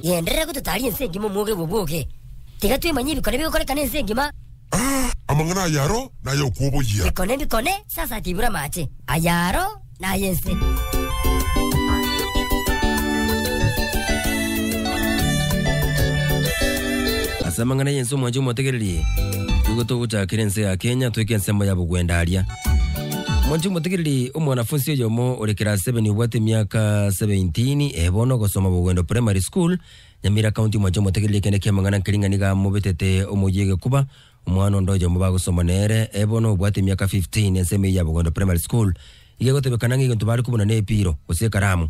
Yendera kututari nsengima muge bubuke. Tiga tu manyi bikone bikore kane nsengima. Amangana yaro na yo kubo yia. Bikone sasa tibura mache. Ayaro na yense. Asamangana yense mwanju motegereri. Yugo to kucha kirense ya Kenya tuikense mo yabo gwendaria. Mwanju motegereri umwanafunzi yomo orekera 7 ubwate miaka 17 ebono gosoma bugwendo primary school Nyamira County mwanju motegereri kene kemangana kiringaniga mubetete omuyege kuba umwana ndoje mu bagusoma nere ebono ubwate miaka 15 enseme yabo gwendo primary school igego tebekana ngintu bari kubona nepiro ose karamu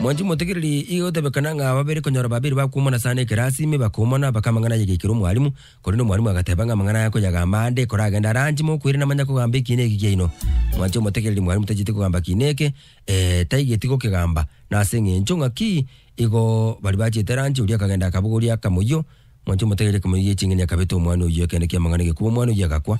Mwanju motegereri iyo tebekana nga babere konyora babiri bakumona sane kirasi me bakumona bakamangana yigikira umwalimu korino mwalimu agatebanga mangana yako yagambande koragenda ranji mo kwirina manya ko gambe kineke gino Mwanju motegereri mwalimu tajite ko gamba kineke taigeti ko kigamba nasenge nchonga ki igo bari bachite ranji uri akagenda akabuguria kamuyo Mwanju motegereri kamuye chingenya kabeto umwana uyo kene kyamangana ge kuba umwana uyo agakwa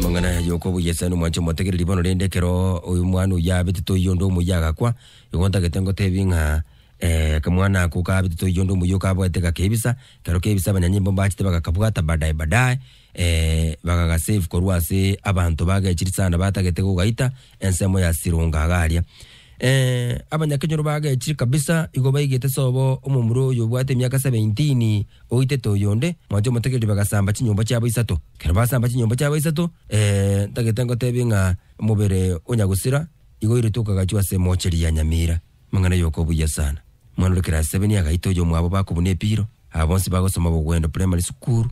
Mangana yoko buyesano mwanju motegereri bono rendekero uyu mwana uya betito yondo muyaga kwa igonta getengo tebinga kamwana kuka betito yondo muyoka bwateka kebisa karo kebisa banyanyimbo bachite bakakabwata badai bagaga save korwase abantu bagachiritsana batagete kugaita ensemo ya sirunga garia abanyakenyoro bagachiri kabisa igo bayigete sobo umumuro yo bwate myaka 17 oite toyonde mwanju motegereri bagasamba chinyomba cyabo isato kero basamba chinyomba cyabo isato tagetengo tebinga mubere onyagusira igo irituka gachwa se mocheri ya Nyamira mangana yoko buya sana mwana rekera 7 agaito yo mwabo bakubune piro abonsi bagosoma bugwendo primary school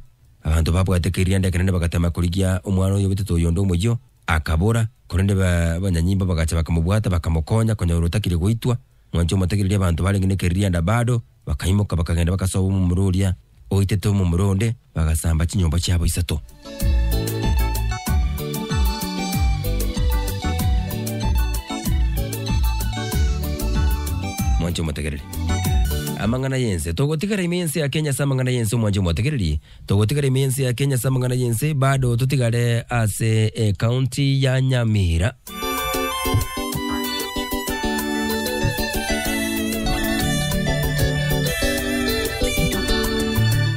abantu babwatekeria ndekene bagatema kurigia umwana yo biteto yondo umujyo akabora korende banyanyimba bagacha bakamubwata bakamukonya konya urutakire guitwa mwanju motegereri abantu barengene keria nda bado bakayimoka bakagenda bakasoba mu mururia oiteto mu muronde bagasamba chinyomba cyabo isato mwanju motegereri amangana yense togotigara imense ya Kenya samangana yense mwanju motegereri togotigara imense ya Kenya samangana yense bado tutigare ase county ya Nyamira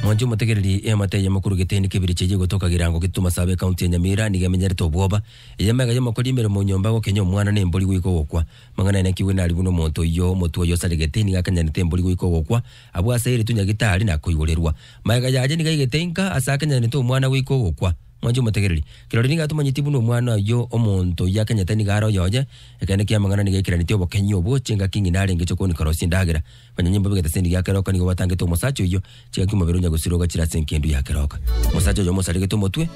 mwanju motegereri emate yamakuru geteni kebiri ceje gotoka girango gituma sabe county ya Nyamira nigamenyere toboba yamaga yamakuru imere mu nyomba go Kenya umwana nemboli wiko gokwa mangana na kiwe nali buno monto yo motu yo sale geteni gakanya nemboli wiko gokwa abwa saire tunya gitari na kuyurerwa maga yaje nigagetenka asakanya nto umwana wiko gokwa mwanju motegereri kirori nga tumanyiti buno umwana yo omonto yakanya tani garo yoje ekane kyamangana nigekira nityo bokenyo bochenga kingi narenge cyo koni karosi ndagira banyanyimbo bigete sendi yakeroka nigo batange to musacho yo chega kimobero nya gusiroga kirasenkendu yakeroka musacho yo musarige to motwe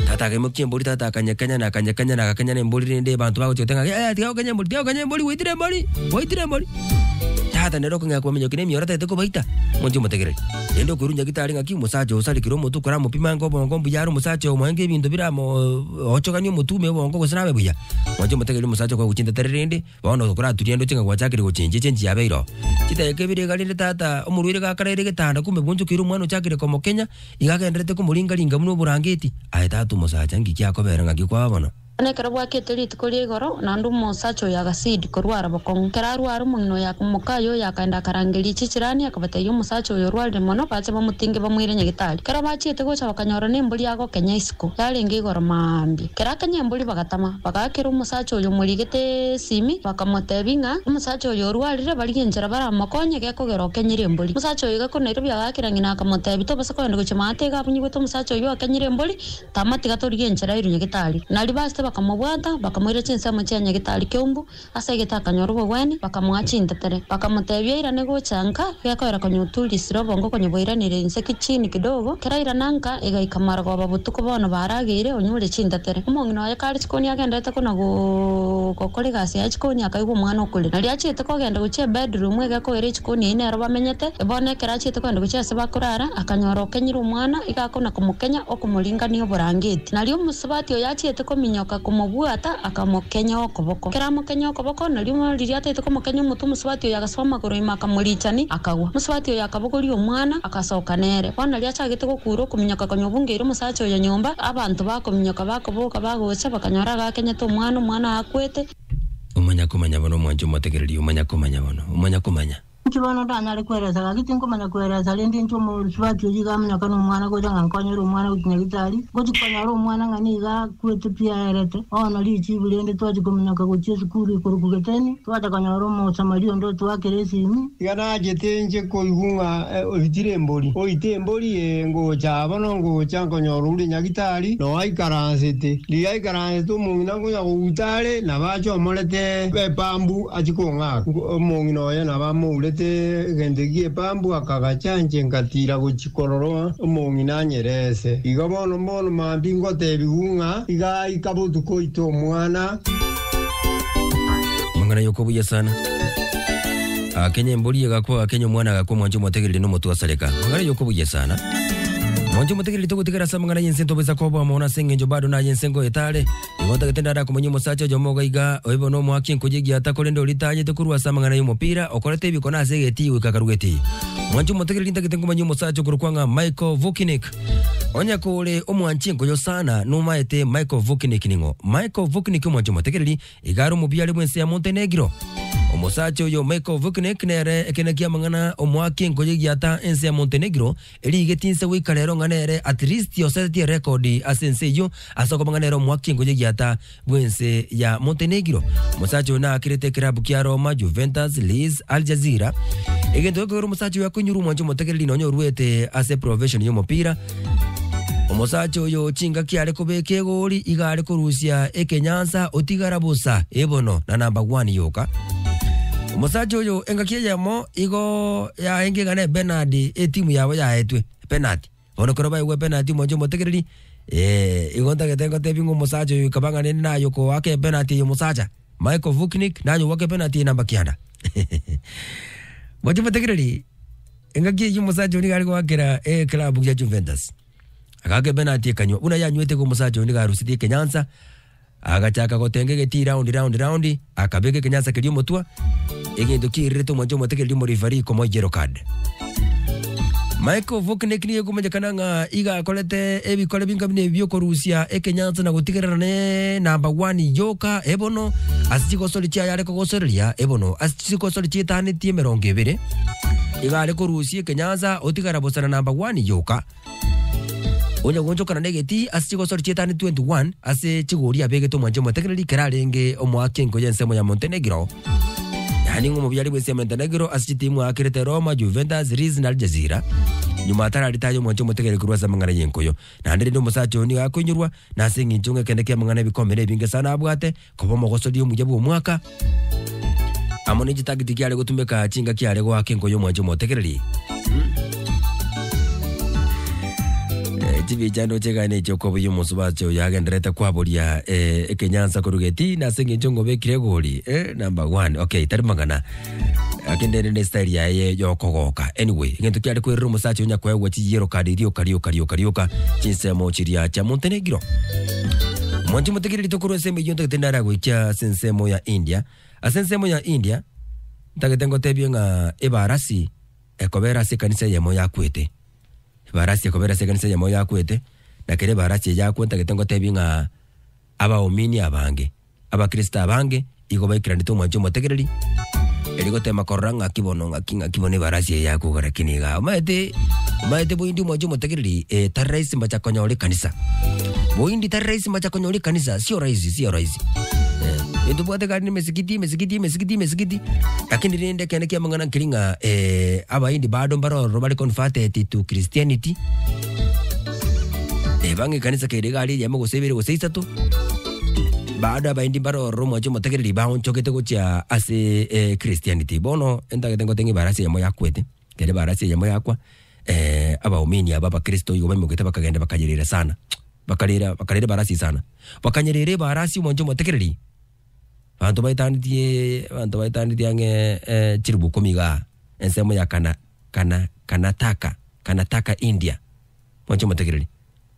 tata ke mukiembori tata kanyakanya na kakanya nembori rende bantu bago cyotenga tiga kanyembori witire mbori tata neroko nga kwamenyo kine miora tete ko baita mwanju motegereri endo kurunya gitari ngaki musacho usali kiromo tu kora mupima ngo bongo mbuyaro musacho mwenge bintu biramo ochokanyo mutume bongo gosinabe buya mwanju motegereri musacho ko guchinda tererende bono kora turiendo chenga gwachakire guchenje yabeiro chiteke bire galinde tata umurwire gakarere getanda kumbe bunju kiru mwana chakire ko Kenya igagenderete ko muringa muno burangeti aita tu musacha ngikya ko bera ngaki kwa bono Nekera bwakete litikori goro nandu musacho ya gasidi korwara bokon kerarwara munno ya kumukayo yakanda karangeli chichirani akabata yo musacho yo rwalde mono bache bamutinge bamwire nyagitali kera bachite gocha bakanyora nembuli yago Kenya isiko yarenge goro mambi kera kanya mbuli bagatama bagakera musacho yo muligete simi bakamotebinga musacho yo rwalire baligenjera bara makonye geko gero kenyire mbuli musacho yo gako Nairobi agakira ngina akamotebi to basako ndo gochimate gabunyi goto musacho yo akenyire mbuli tamati gatorigenjera iru nyagitali nali baste bakamubwata bakamwira chinsamo cya nyagitali kyombu asa gitakanyoro bogwani bakamwachinda tere bakamutebya ira nego chanka yakoera konyutuli sirobo ngo konyoboiranire inseki chini kidogo keraira nanka igaikamara go babutuko bono baragire onyure chinda tere umongino yakari chikoni agenda takona go kokole gasi yachikoni akaigo mwana okule nali achite ko genda guche bedroom igakoera chikoni ine aro bamenyete ebone kerachite ko genda guche sebakurara akanyoro kenyira umwana igakona kumukenya okumulinga niyo borangeti nali umusabati oyachite ko minyoka kumubwata akamukenya okoboko keramukenya okoboko nalimo liriate ko mukenya mutu musabati yagasoma gorima akamulichani akagwa musabati yakabogori umwana akasoka nere bona lyachagite ko kuro kuminyoka konyobungire musacho ya nyomba abantu bakominyoka bakoboka bagocha bakanyora gakenya to umwana akwete umanya bono mwanju motegereri umanya bono Chibano tanyale kwera sala kitinko mana kwera sala ndincho mu swati yigamnya kanu mwana ko janga nkonyero mwana utinyagitali ko chikonyaro mwana nganiga kwetu pia erete ono lichi bulende twaje komnyaka ko chesu kuri kurukugeteni twaje konyaro mo samario ndo twakeresi mi yana jetenje ko igunga oitire mboli ngo chabano ngo chankonyoro uri nyagitali no aikaransete li aikaransete mu ngango ya utale na bacho molete pambu achikonga mo ngino ya na ba mo gendegie pambu akagachanje ngatira guchikororo omongina nyerese igabono mono mambingo tebigunga iga ikabutuko ito mwana mangana yokobuye sana Kenya mboli gakwa Kenya mwana gakwa mwanjo motegereri no mutu asaleka mangana yokobuye sana mwanjo motegereri to gutigara samangana yensento beza ko bwa mona sengenjo bado na yensengo etale igonta getenda ko munyo sacha jomoga iga oibo no mwaki nkujigia atakolendo litaje tekurwa samangana yo mupira okorete biko na segeti wikakarugeti mwanjo motegereri ndagitengo munyo sacha kurukwanga Michael Vukinik onya kole omwanchi ngoyo sana numaete Michael Vukinik ningo Michael Vukinik mwanjo motegereri igaro mubiale bwense ya Montenegro omosacho yo Michael Vukinik nere ekenekia mangana omwaki nkujigia ata ense ya Montenegro eli getinse wikalero nganere at least yoseti record asense yo asoko manganero mwaki ngoje ata bwense ya Montenegro musacho na akirete klabu kia Roma Juventus Leeds Al Jazeera egendo ko musacho ya kunyuru mwanjo motegereri nonyo ruete ase profession yo mupira omusacho yo chinga kiale kubeke goli igale kurusia ekenyansa otigarabusa ebono na number 1 yoka omusacho yo engakie yamo igo ya engegane Bernard etimu yabo ya etwe penalty ono koroba iwe penalty mwanjo motegereri igonta getengo tebingo musacho yo kabangane nayo ko wake penalty yo musacha Michael Vukinik nayo wake penalty namba kianda mwanjo motegereri engakie yo musacho ni gali wakera club ya Juventus akage penalty kanyo una yanywete ko musacho ni garusiti Kenyansa agachaka gotengege round akabege Kenyansa kelio motwa egendo kireto mwanjo motegereri mo referee ko mo yellow card Michael Vukinik ni kumenya kananga iga kolete ebikole bingabine byo korusia Kenyansa na gutigera ne number 1 yoka ebono asitiko solitia yale ko gosorelia ebono asitiko solitia tane tie 20 iga ale korusia Kenyansa otigara bosana number 1 yoka onya gonjo kana negeti asitiko solitia tane 21 ase chigori abege to mwanjo motegereri kerarenge omwake ngo yensemo ya Montenegro yani ngo mubyali bwese Montenegro asitimu akirete Roma Juventus Leeds na Al Jazeera nyuma atara litayo mwanjo motegereri kurwasa mangana yenkoyo na ndiri no musacho ni akunyurwa na singi njunge kendeke mangana bikomere binge sana abwate kobo mogosodi yo mujabu mwaka amoni jitagiti kyale gutumeka chinga kyale gwake ngoyo mwanjo motegereri TV jano chegane chokobo yo musubacho yagendereta kwaboria Kenyansa kurugeti na singi njungo bekire goli number 1 okay tari magana akendere ne style ya yo kogoka anyway ngento kyale kwero musacho nya kwa wachi yero kadirio karioka chinsemo chiria cha Montenegro mwanjo motegereri tokuru seme yonta tendara gwicha sensemo ya India asensemo ya India ndagetengo tebienga ebarasi ekobera se kanisa yemo ya kwete barasi ekobera se kanisa yemo ya kwete na kere barasi ya kwenta getengo tebinga abaomini abange abakrista abange igoba ikirandito mwanjo motegereri eligo tema koranga kibono kibone barasi ya kugara kiniga maete boindi mwanjo motegereri tarraisi mbacha konyole kanisa boindi tarraisi mbacha konyole kanisa sio raisi endo bote gani mesikiti lakini rinde kene kia mangana kiringa aba indi bado mbaro robali converted to Christianity bangi kanisa kede gali ya mago sebere goseisa to bado aba indi mbaro romo jomo tegereri ba oncho kete gocha ase Christianity bono enda ketengo tengi barasi ya moya kwete kede barasi ya moya kwa aba umini aba Kristo yoba mugete bakagenda bakagirira sana bakalira barasi sana bakanyerere barasi monjo motegereri bantu baitanitie ange chiribuko miga ensemo ya kanataka India monjo motegereri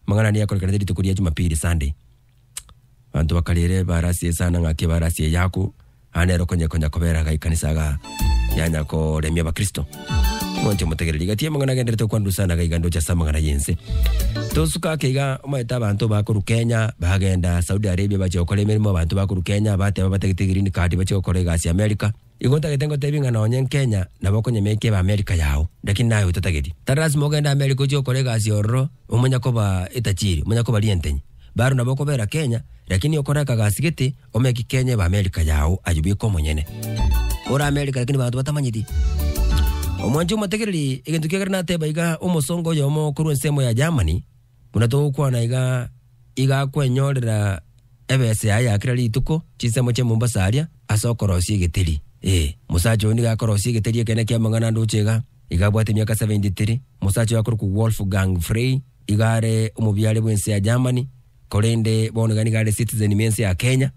mangana ni yakole kanadiri tukuria Jumapili Sunday bantu bakalire barasi sana ngake barasi yako anero konya kobera ga kanisa ga yanya ko remia ba Kristo mwancho mutegereri gatie mangana genderete kwandu sana gaigando cha samangana yense tosuka keiga omaita abantu bakuru Kenya bagenda Saudi Arabia bachokora emirimo abantu bakuru Kenya bateba bategete green card bachokora gasi America igonta getengo tebinga na onyen Kenya na bakonye meke ba America yao lakini nayo tatageti taras mogenda America uchokora gasi orro umunya koba itachiri umunya koba lientenyi baru na boko bera Kenya lakini okora kagasi gete omeki Kenya ba America yao ajubi ko monyene ora America lakini bantu batamanyidi omwanju mategereri igentu kegera teba iga umosongo yomo kuru nsemo ya Germany kunato kwa na iga kwenyorera ebese aya kirali tuko chisemo che Mombasa aria asokorosi geteri musacho ni gakorosi geteri kene kya mangana nduchega iga bwate myaka 73 musacho yakuru ku Wolfgang Frey igare umubyale bwense ya Germany kolende bono gani gare citizen mense ya Kenya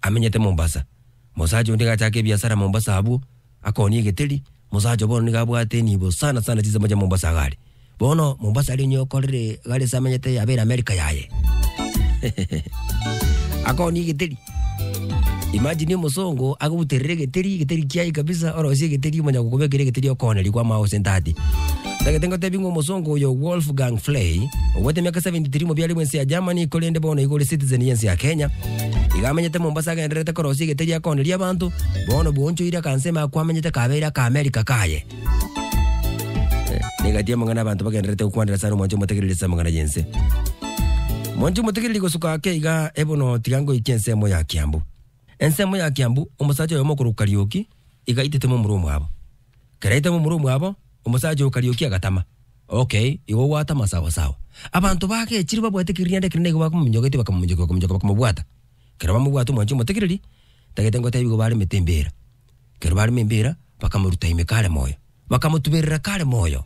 amenyete Mombasa musacho ndiga chake biashara Mombasa abu akoni geteri musacho bono niga bwate nibo sana chisemo cha Mombasa gari bono Mombasa ali nyokorere gari samenyete abera America yaye akoni geteri imagine musongo akubuterere geteri kiai kabisa orosie geteri manya kukubekere geteri okoneri kwa mao sentati ndagetengo tebingo musongo yo Wolfgang Frey wote miaka 73 mobyali mwense ya Germany kolende bono igole citizen yense ya Kenya igamenyete Mombasa genderete korosie geteri akoneri abantu bono boncho ira kansema kwamenyete kabera ka America kaye negatia mangana abantu bagenderete kwandira sano mwanjo mutegererisa mangana yense mwanjo mutegereri gosuka keiga ebono tigango ikensemo ya Kiambu ensemo ya Kiambu umusaje yo mukuru Kariuki igaitete mu murumu abo karaite mu murumu abo umusaje Kariuki agatama okay iwo watama sawa abantu bake chiri babwate kiriyande kirine kwa kumnyogete bakamubwata keraba mubwata mwanjo mutegereri tagetengo tayigo bari metembera kero bari membera bakamuruta imekale moyo bakamutuberera kale moyo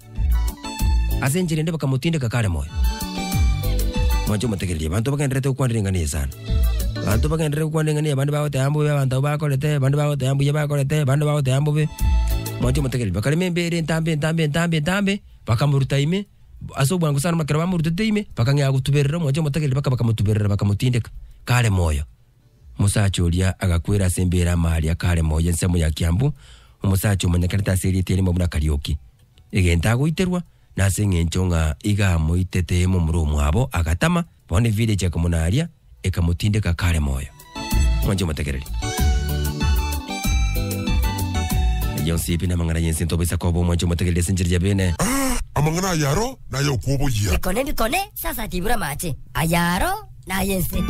asenjire nde bakamutinde kale moyo mwanjo mutegereri abantu bagenderete kwandringania sana bantu bagendere kwandengania bandu bawote ambu abantu bakolete bandu bawote ambu yabakolete bandu bawote ambu be mwanjo mutegereri bakale membere ntambe bakamuruta ime asobwangu sana makera bamurutete ime bakangya gutuberera mwanjo mutegereri bakamutuberera bakamutindeka kale moyo musacholia agakwera sembera mali kale moyo nsemo ya Kiambu umusacho manyakarita seri tele mu Kariuki igenta guiterwa nasenye nchonga iga muitete mu murumu abo agatama bone vile cha komunaria ekamutindeka kale moyo mwanjo mutegereri yonsi pina mangana yensi ntobisa kobo mwanjo mutegereri sinjirja bene amangana yaro na yo kubo yia bikone sasa tibura mache ayaro na yensi